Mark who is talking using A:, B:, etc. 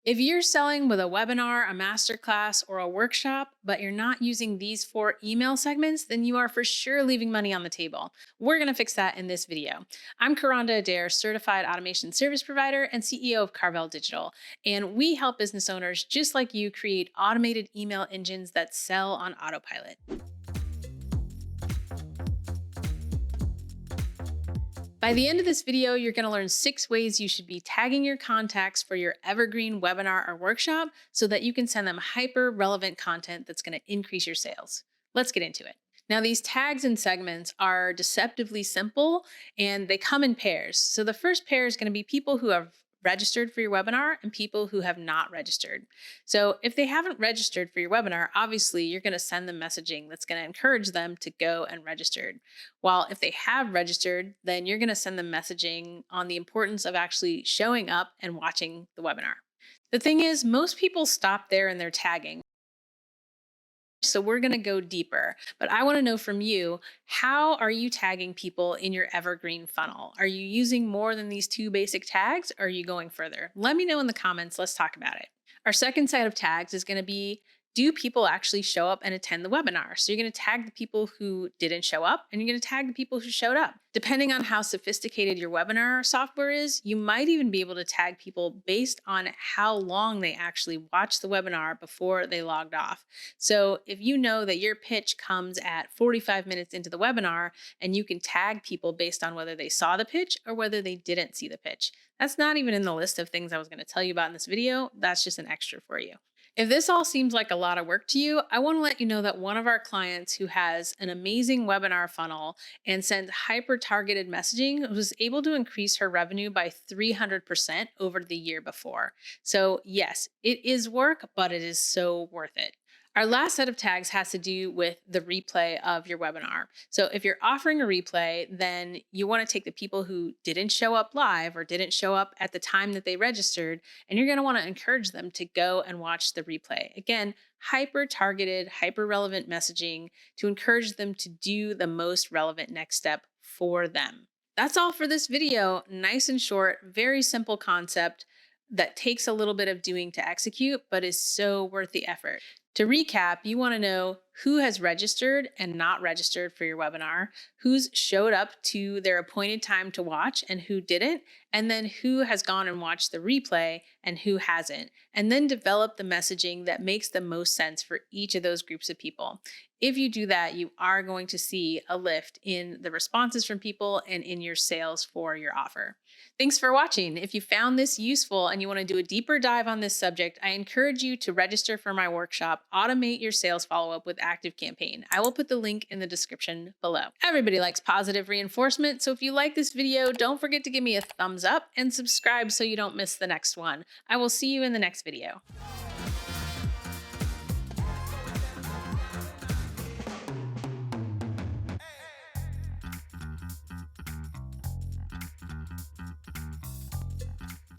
A: If you're selling with a webinar, a masterclass, or a workshop, but you're not using these 4 email segments, then you are for sure leaving money on the table. We're going to fix that in this video. I'm Karanda Adair, certified automation service provider and CEO of Carvel Digital, and we help business owners just like you create automated email engines that sell on autopilot. By the end of this video, you're going to learn 6 ways you should be tagging your contacts for your Evergreen webinar or workshop so that you can send them hyper relevant content that's going to increase your sales. Let's get into it. Now, these tags and segments are deceptively simple and they come in pairs. So, the first pair is going to be people who have registered for your webinar and people who have not registered. So, if they haven't registered for your webinar, obviously you're going to send them messaging that's going to encourage them to go and register. While if they have registered, then you're going to send them messaging on the importance of actually showing up and watching the webinar. The thing is, most people stop there in their tagging. So we're going to go deeper, but I want to know from you, how are you tagging people in your Evergreen funnel? Are you using more than these 2 basic tags? Or are you going further? Let me know in the comments. Let's talk about it. Our second set of tags is going to be, do people actually show up and attend the webinar? So you're going to tag the people who didn't show up and you're going to tag the people who showed up. Depending on how sophisticated your webinar software is, you might even be able to tag people based on how long they actually watched the webinar before they logged off. So if you know that your pitch comes at 45 minutes into the webinar and you can tag people based on whether they saw the pitch or whether they didn't see the pitch. That's not even in the list of things I was going to tell you about in this video. That's just an extra for you. If this all seems like a lot of work to you, I want to let you know that one of our clients who has an amazing webinar funnel and sends hyper targeted messaging was able to increase her revenue by 300% over the year before. So, yes, it is work, but it is so worth it. Our last set of tags has to do with the replay of your webinar. So if you're offering a replay, then you want to take the people who didn't show up live or didn't show up at the time that they registered, and you're going to want to encourage them to go and watch the replay. Again, hyper targeted, hyper relevant messaging to encourage them to do the most relevant next step for them. That's all for this video. Nice and short, very simple concept that takes a little bit of doing to execute, but is so worth the effort. To recap, you want to know who has registered and not registered for your webinar, who's showed up to their appointed time to watch and who didn't, and then who has gone and watched the replay and who hasn't, and then develop the messaging that makes the most sense for each of those groups of people. If you do that, you are going to see a lift in the responses from people and in your sales for your offer. Thanks for watching. If you found this useful and you want to do a deeper dive on this subject, I encourage you to register for my workshop, Automate Your Sales Follow-Up with ActiveCampaign. I will put the link in the description below. Everybody likes positive reinforcement, so if you like this video, don't forget to give me a thumbs up and subscribe so you don't miss the next one. I will see you in the next video.